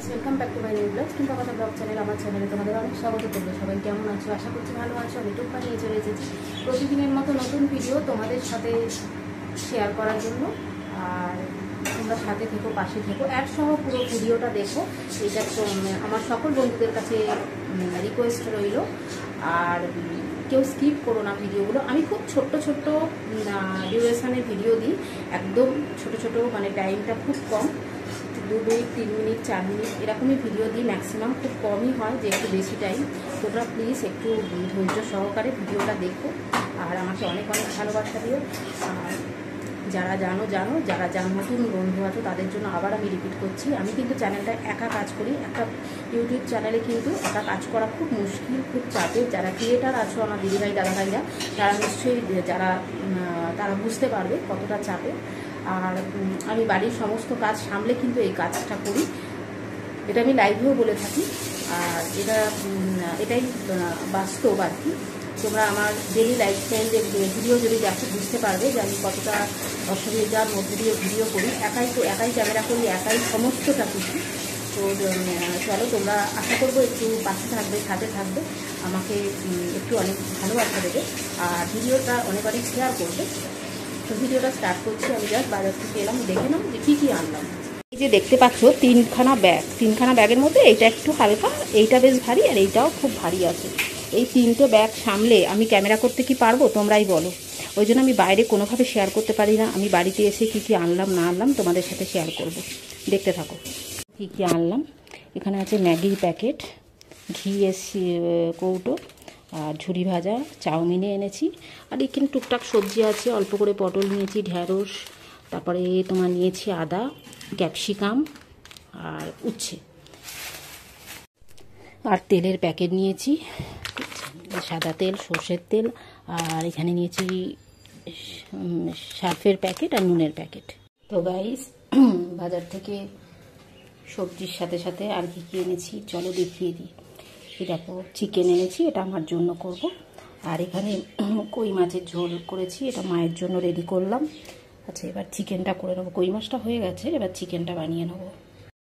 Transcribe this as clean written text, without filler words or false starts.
Welcome back to my new blog কিন্তু কথা blog channel. আমার চ্যানেলে তোমাদের অনেক স্বাগত করবো। সবাই কেমন আছো? আশা করছি ভালো আছো। আমি টুকপা নিয়ে চলে এসেছি প্রতিদিনের মতো নতুন ভিডিও তোমাদের সাথে শেয়ার করার জন্য। আর তোমরা সাথে থেকো, পাশে থেকো, একসহ পুরো ভিডিওটা দেখো। এটা তো আমার সকল বন্ধুদের কাছে রিকোয়েস্ট রইল। আর কেউ স্কিপ করো না ভিডিওগুলো। আমি খুব ছোট্ট ছোট্ট ডিউরেশনের ভিডিও দিই, একদম ছোট ছোট, মানে টাইমটা খুব কম, 2 মিনিট 3 মিনিট 4 মিনিট এরকমই ভিডিও দিই। ম্যাক্সিমাম খুব কমই হয় যে একটু বেশি টাইম। তোমরা প্লিজ একটু ধৈর্য সহকারে ভিডিওটা দেখো আর আমাকে অনেক অনেক ভালোবাসা দিও। আর যারা জানো, যারা নতুন বন্ধু আছো তাদের জন্য আবার আমি রিপিট করছি, আমি কিন্তু চ্যানেলটা একা কাজ করি। একটা ইউটিউব চ্যানেলে কিন্তু একা কাজ করা খুব মুশকিল, খুব চাপের। যারা ক্রিয়েটার আছো আমার দিদিভাই দাদাভাইরা, তারা নিশ্চয়ই তারা বুঝতে পারবে কতটা চাপের। আর আমি বাড়ির সমস্ত কাজ সামলে কিন্তু এই কাজটা করি, এটা আমি লাইভেও বলে থাকি। আর এটাই বাস্তব আর কি। তোমরা আমার ডেলি লাইফস্টাইলের ভিডিও যদি দেখো বুঝতে পারবে যে আমি কতটা অসুবিধার মধ্যে দিয়ে ভিডিও করি। একাই ক্যামেরা করি, একাই সমস্তটা কিছু। তো চলো, তোমরা আশা করবো একটু পাশে থাকবে, সাথে থাকবে, আমাকে একটু অনেক ভালোবাসা দেবে আর ভিডিওটা অনেক অনেক শেয়ার করবে। তো ভিডিওটা স্টার্ট করছি। আমি জাস্ট বাজার থেকে এলাম, দেখে নাও যে কী আনলাম। এই যে দেখতে পাচ্ছ তিনখানা ব্যাগের মধ্যে এইটা একটু হালকা, এইটা বেশ ভারী, আর এইটাও খুব ভারী আছে। এই 3টে ব্যাগ সামলে আমি ক্যামেরা করতে কি পারবো তোমরাই বলো। ওই জন্য আমি বাইরে কোনোভাবে শেয়ার করতে পারি না। আমি বাড়িতে এসে কী আনলাম না আনলাম তোমাদের সাথে শেয়ার করব, দেখতে থাকো। কী আনলাম, এখানে আছে ম্যাগির প্যাকেট, ঘি কৌটো, আর ঝুরি ভাজা, চাউমিনে এনেছি। আর এখানে টুকটাক সবজি আছে, অল্প করে পটল নিয়েছি, ঢ্যাঁড়স, তারপরে তোমার নিয়েছি আদা, ক্যাপসিকাম আর উচ্ছে। আর তেলের প্যাকেট নিয়েছি, সাদা তেল, সর্ষের তেল। আর এখানে নিয়েছি সার্ফের প্যাকেট আর নুনের প্যাকেট। তো গাইস, বাজার থেকে সবজির সাথে সাথে আর কি এনেছি চলো দেখিয়ে দিই। এই দেখো চিকেন এনেছি, এটা আমার জন্য করব। আর এখানে কই মাছের ঝোল করেছি, এটা মায়ের জন্য রেডি করলাম। আচ্ছা, এবার চিকেনটা করে নেবো। কই মাছটা হয়ে গেছে, এবার চিকেনটা বানিয়ে নেবো।